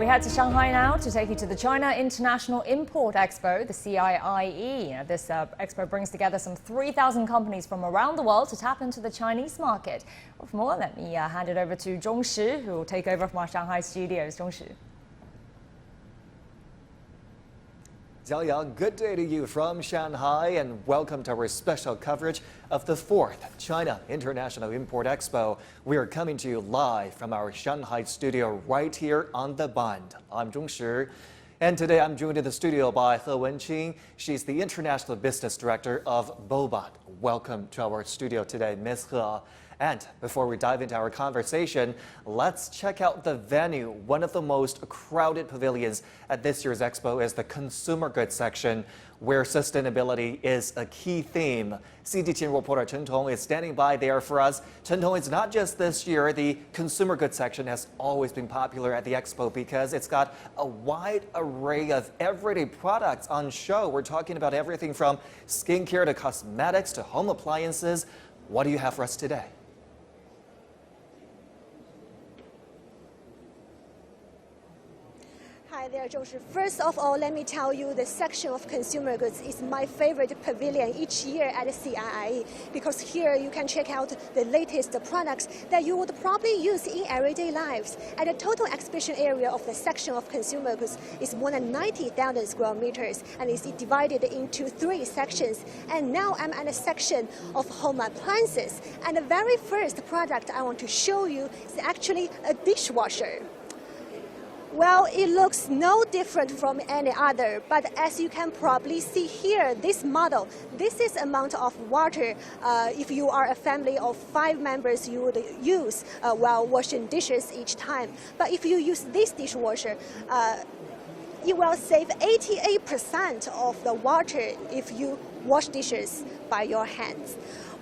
We head to Shanghai now to take you to the China International Import Expo, the CIIE. This expo brings together some 3,000 companies from around the world to tap into the Chinese market. Well, for more, let me hand it over to Zhongshi, who will take over from our Shanghai studios. Zhongshi. Jiayang, good day to you from Shanghai and welcome to our special coverage of the 4th China International Import Expo. We are coming to you live from our Shanghai studio right here on the Bund. I'm Zhongshi, and today I'm joined in the studio by Wenqing. She's the International Business Director of BOBOT. Welcome to our studio today, Ms. He. And before we dive into our conversation, let's check out the venue. One of the most crowded pavilions at this year's expo is the consumer goods section, where sustainability is a key theme. CGTN reporter Chen Tong is standing by there for us. Chen Tong, it's not just this year. The consumer goods section has always been popular at the expo because it's got a wide array of everyday products on show. We're talking about everything from skincare to cosmetics to home appliances. What do you have for us today? Hi there, Zhongshi. First of all, let me tell you the section of consumer goods is my favorite pavilion each year at the CIIE, because here you can check out the latest products that you would probably use in everyday lives. And the total exhibition area of the section of consumer goods is more than 90,000 square meters, and it's divided into 3 sections. And now I'm at a section of home appliances. And the very first product I want to show you is actually a dishwasher. Well, it looks no different from any other, but as you can probably see here, this model, this is amount of water if you are a family of 5 members you would use while washing dishes each time. But if you use this dishwasher, it will save 88% of the water if you wash dishes by your hands.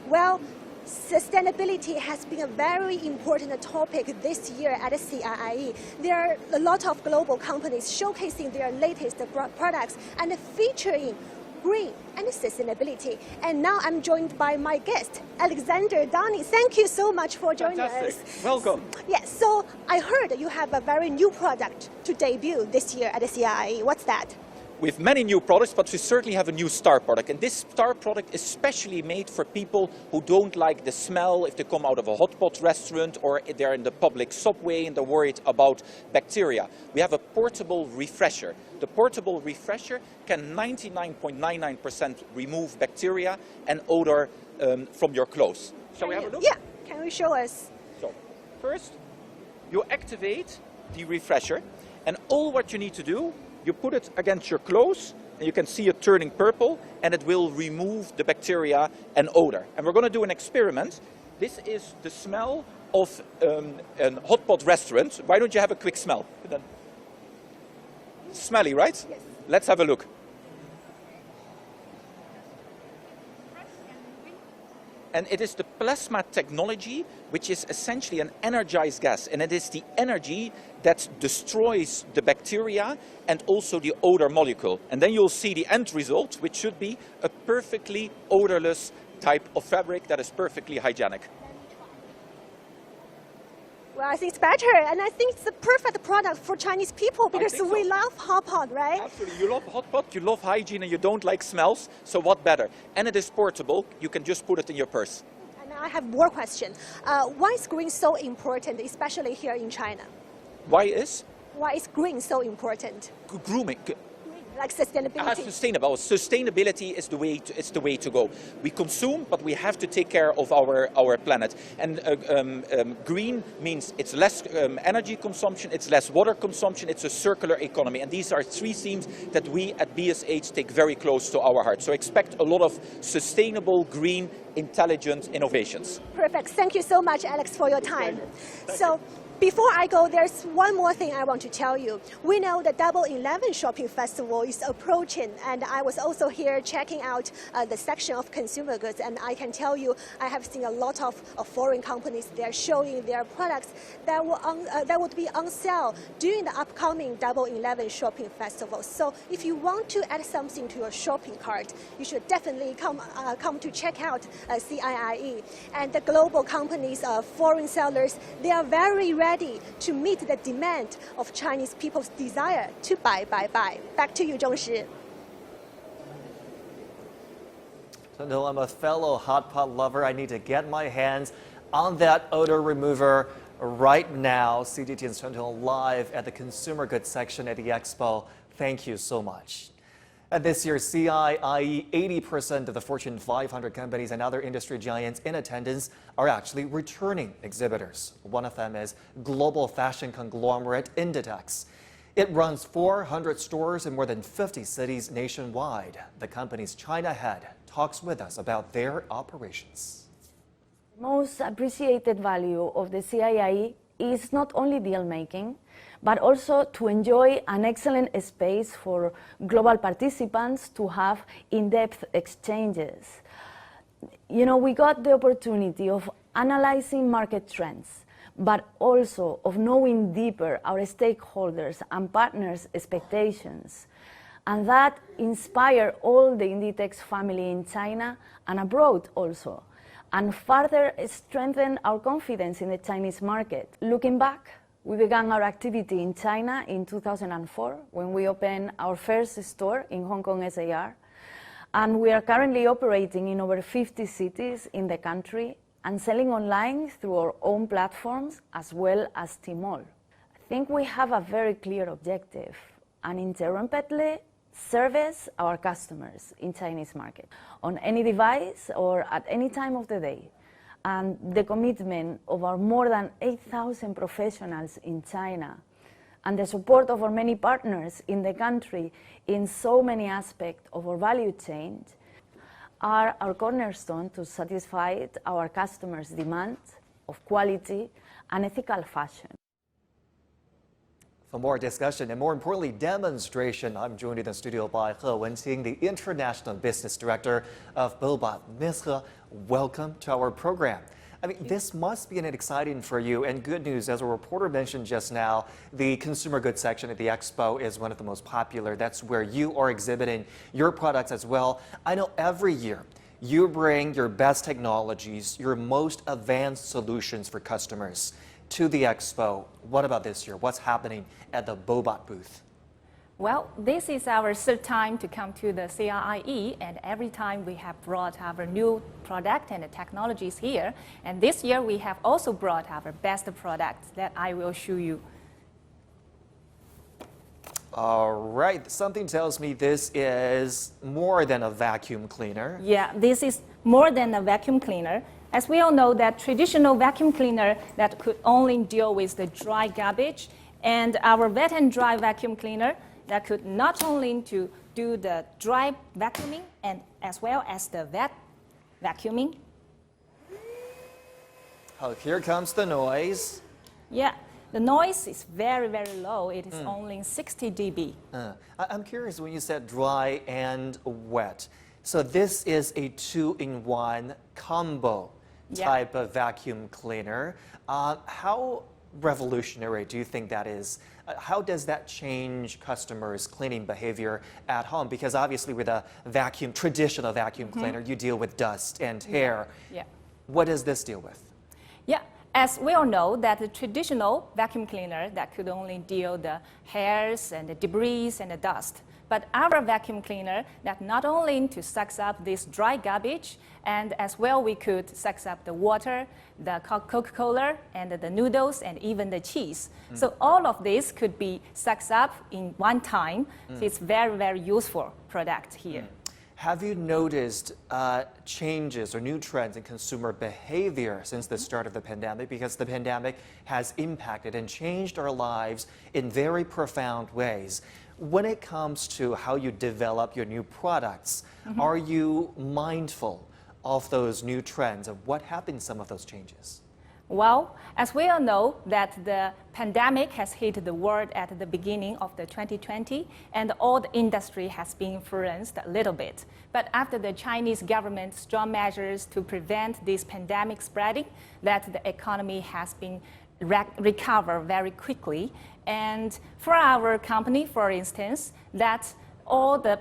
Well, sustainability has been a very important topic this year at the CIIE. There are a lot of global companies showcasing their latest products and featuring green and sustainability. And now I'm joined by my guest, Alexander, Dony. Thank you so much for joining us. Welcome. Yes, so I heard you have a very new product to debut this year at the CIIE. What's that? We have many new products, but we certainly have a new star product. And this star product is specially made for people who don't like the smell if they come out of a hot pot restaurant or if they're in the public subway and they're worried about bacteria. We have a portable refresher. The portable refresher can 99.99% remove bacteria and odor from your clothes. Shall we have a look? Yeah, can you show us? So, first, you activate the refresher, and all what you need to do, you put it against your clothes, and you can see it turning purple, and it will remove the bacteria and odor. And we're going to do an experiment. This is the smell of a hot pot restaurant. Why don't you have a quick smell? Smelly, right? Yes. Let's have a look. And it is the plasma technology, which is essentially an energized gas. And it is the energy that destroys the bacteria and also the odor molecule. And then you'll see the end result, which should be a perfectly odorless type of fabric that is perfectly hygienic. Well, I think it's better, and I think it's the perfect product for Chinese people because we love hot pot, right? Absolutely. You love hot pot, you love hygiene, and you don't like smells, so what better? And it is portable. You can just put it in your purse. And I have more questions. Why is green so important, especially here in China? Why is green so important? Grooming. Like sustainability. Sustainable. Sustainability is the way to go. We consume, but we have to take care of our planet. And green means it's less energy consumption, it's less water consumption, it's a circular economy. And these are 3 themes that we at BSH take very close to our heart. So expect a lot of sustainable, green, intelligent innovations. Perfect. Thank you so much, Alex, for your time. So, before I go, there's one more thing I want to tell you. We know the Double 11 Shopping Festival is approaching, and I was also here checking out the section of consumer goods, and I can tell you I have seen a lot of foreign companies. They're showing their products that would be on sale during the upcoming Double 11 Shopping Festival. So if you want to add something to your shopping cart, you should definitely come to check out CIIE. And the global companies, foreign sellers, they are very ready ready to meet the demand of Chinese people's desire to buy. Back to you, Zhongshi. So, no, I'm a fellow hot pot lover. I need to get my hands on that odor remover right now. CGTN's Chen Tong live at the consumer goods section at the expo. Thank you so much. At this year's CIIE, 80% of the Fortune 500 companies and other industry giants in attendance are actually returning exhibitors. One of them is global fashion conglomerate Inditex. It runs 400 stores in more than 50 cities nationwide. The company's China head talks with us about their operations. Most appreciated value of the CIIE is not only deal making, but also to enjoy an excellent space for global participants to have in-depth exchanges. You know, we got the opportunity of analyzing market trends, but also of knowing deeper our stakeholders and partners' expectations. And that inspired all the Inditex family in China and abroad also, and further strengthen our confidence in the Chinese market. Looking back, we began our activity in China in 2004 when we opened our first store in Hong Kong SAR, and we are currently operating in over 50 cities in the country and selling online through our own platforms as well as Tmall. I think we have a very clear objective: uninterruptedly service our customers in Chinese market on any device or at any time of the day. And the commitment of our more than 8,000 professionals in China and the support of our many partners in the country in so many aspects of our value chain are our cornerstone to satisfy our customers' demand of quality and ethical fashion. For more discussion and more importantly demonstration, I'm joined in the studio by Wenqing, the International Business Director of BOBOT. Ms. He, welcome to our program. I mean, this must be an exciting for you and good news. As a reporter mentioned just now, the consumer goods section at the expo is one of the most popular. That's where you are exhibiting your products as well. I know every year you bring your best technologies, your most advanced solutions for customers to the expo. What about this year? What's happening at the BOBOT booth? Well, this is our third time to come to the CIIE, and every time we have brought our new product and the technologies here. And this year we have also brought our best products that I will show you. All right, something tells me this is more than a vacuum cleaner. Yeah, this is more than a vacuum cleaner. As we all know, that traditional vacuum cleaner that could only deal with the dry garbage, and our wet and dry vacuum cleaner that could not only to do the dry vacuuming and as well as the wet vacuuming. Oh, here comes the noise. Yeah, the noise is very, very low. It is only 60 dB. I'm curious when you said dry and wet. So this is a two-in-one combo type of vacuum cleaner. How revolutionary do you think that is? How does that change customers' cleaning behavior at home? Because obviously with a vacuum, traditional vacuum cleaner, you deal with dust and hair. Yeah. What does this deal with? Yeah, as we all know that the traditional vacuum cleaner that could only deal the hairs and the debris and the dust. But our vacuum cleaner that not only to sucks up this dry garbage, and as well we could sucks up the water, the Coca-Cola, and the noodles, and even the cheese. So all of this could be sucks up in one time. So it's very, very useful product here. Have you noticed changes or new trends in consumer behavior since the start of the pandemic? Because the pandemic has impacted and changed our lives in very profound ways. When it comes to how you develop your new products, are you mindful of those new trends and what happened in some of those changes? Well, as we all know that the pandemic has hit the world at the beginning of the 2020, and all the industry has been influenced a little bit. But after the Chinese government's strong measures to prevent this pandemic spreading, that the economy has been recover very quickly. And for our company, for instance, that all the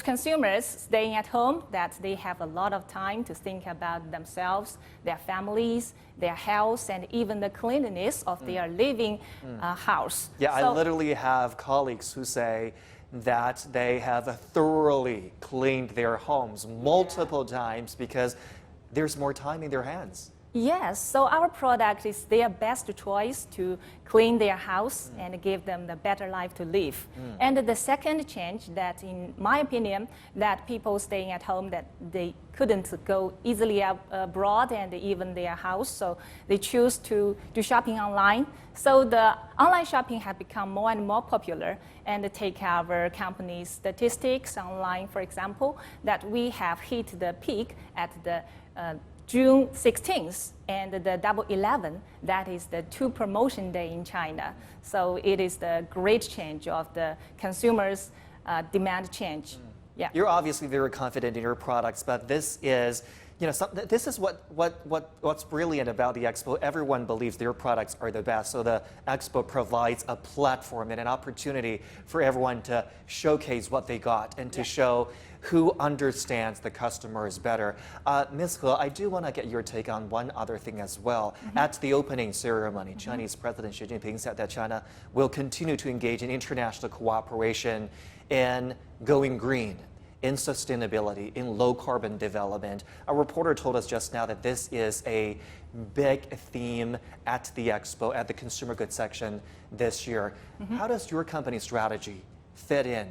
consumers staying at home, that they have a lot of time to think about themselves, their families, their health, and even the cleanliness of their living house. Yeah, I literally have colleagues who say that they have thoroughly cleaned their homes multiple times because there's more time in their hands. Yes, so our product is their best choice to clean their house and give them the better life to live. And the second change that, in my opinion, that people staying at home, that they couldn't go easily abroad and even their house, so they choose to do shopping online. So the online shopping has become more and more popular, and take our company's statistics online, for example, that we have hit the peak at the June 16th and the Double 11, that is the 2 promotion day in China. So it is the great change of the consumers' demand change. Yeah. You're obviously very confident in your products, but this is, this is what's brilliant about the Expo. Everyone believes their products are the best. So the Expo provides a platform and an opportunity for everyone to showcase what they got and to show who understands the customers better. Ms. He, I do want to get your take on one other thing as well. At the opening ceremony, Chinese President Xi Jinping said that China will continue to engage in international cooperation in going green, in sustainability, in low-carbon development. A reporter told us just now that this is a big theme at the Expo, at the consumer goods section this year. How does your company's strategy fit in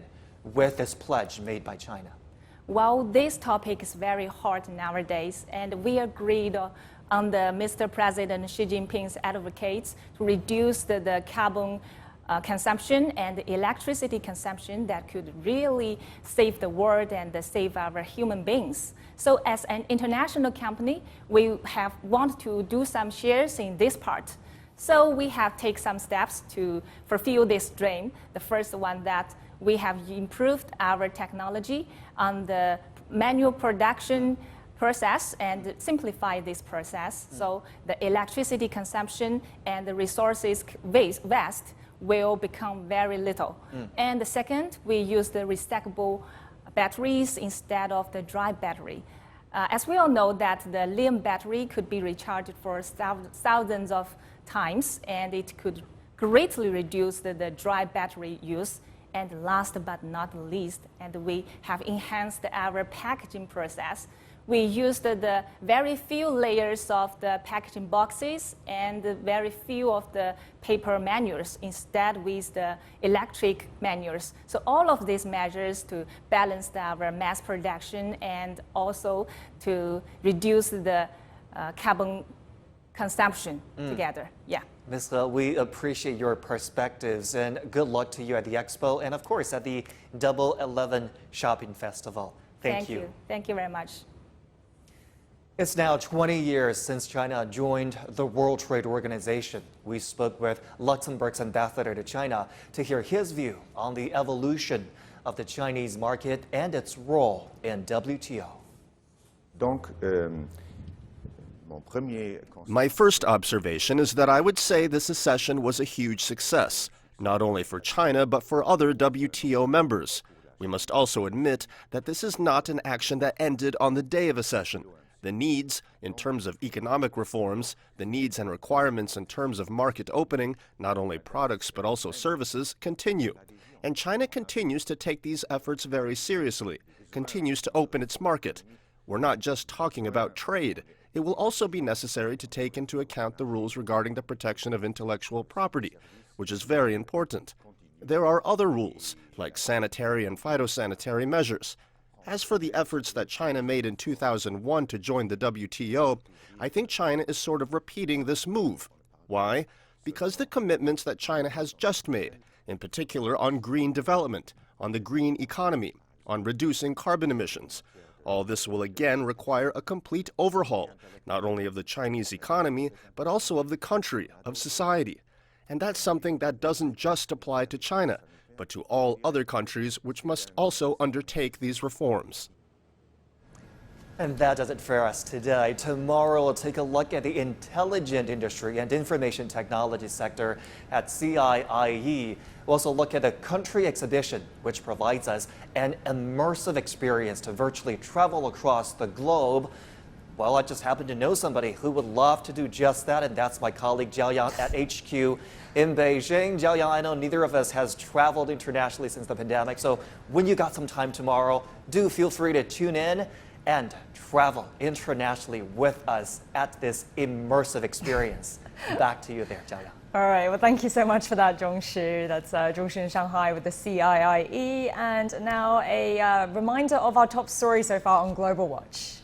with this pledge made by China? Well, this topic is very hot nowadays, and we agreed on the Mr. President Xi Jinping's advocates to reduce the carbon consumption and the electricity consumption that could really save the world and save our human beings. So as an international company, we want to do some shares in this part. So we have taken some steps to fulfill this dream. The first one, that we have improved our technology on the manual production process and simplify this process. So the electricity consumption and the resources waste will become very little. And the second, we use the recyclable batteries instead of the dry battery. As we all know that the lithium battery could be recharged for thousands of times, and it could greatly reduce the dry battery use. And last but not least, and we have enhanced our packaging process. We used the very few layers of the packaging boxes and the very few of the paper manuals instead with the electric manuals. So all of these measures to balance our mass production and also to reduce the carbon consumption together. Yeah. Ms. He, we appreciate your perspectives, and good luck to you at the Expo and, of course, at the Double 11 Shopping Festival. Thank you. Thank you very much. It's now 20 years since China joined the World Trade Organization. We spoke with Luxembourg's ambassador to China to hear his view on the evolution of the Chinese market and its role in WTO. My first observation is that I would say this accession was a huge success, not only for China but for other WTO members. We must also admit that this is not an action that ended on the day of accession. The needs in terms of economic reforms, the needs and requirements in terms of market opening, not only products but also services, continue. And China continues to take these efforts very seriously, continues to open its market. We're not just talking about trade. It will also be necessary to take into account the rules regarding the protection of intellectual property, which is very important. There are other rules, like sanitary and phytosanitary measures. As for the efforts that China made in 2001 to join the WTO, I think China is sort of repeating this move. Why? Because the commitments that China has just made, in particular on green development, on the green economy, on reducing carbon emissions, all this will again require a complete overhaul, not only of the Chinese economy, but also of the country, of society. And that's something that doesn't just apply to China, but to all other countries which must also undertake these reforms. And that does it for us today. Tomorrow, we'll take a look at the intelligent industry and information technology sector at CIIE. We'll also look at a country exhibition, which provides us an immersive experience to virtually travel across the globe. Well, I just happen to know somebody who would love to do just that, and that's my colleague Jiao Yang at HQ in Beijing. Jiao Yang, I know neither of us has traveled internationally since the pandemic, so when you got some time tomorrow, do feel free to tune in and travel internationally with us at this immersive experience. Back to you there, Jiao Yang. All right, well, thank you so much for that, Zhongshu. That's Zhongshu in Shanghai with the CIIE. And now a reminder of our top story so far on Global Watch.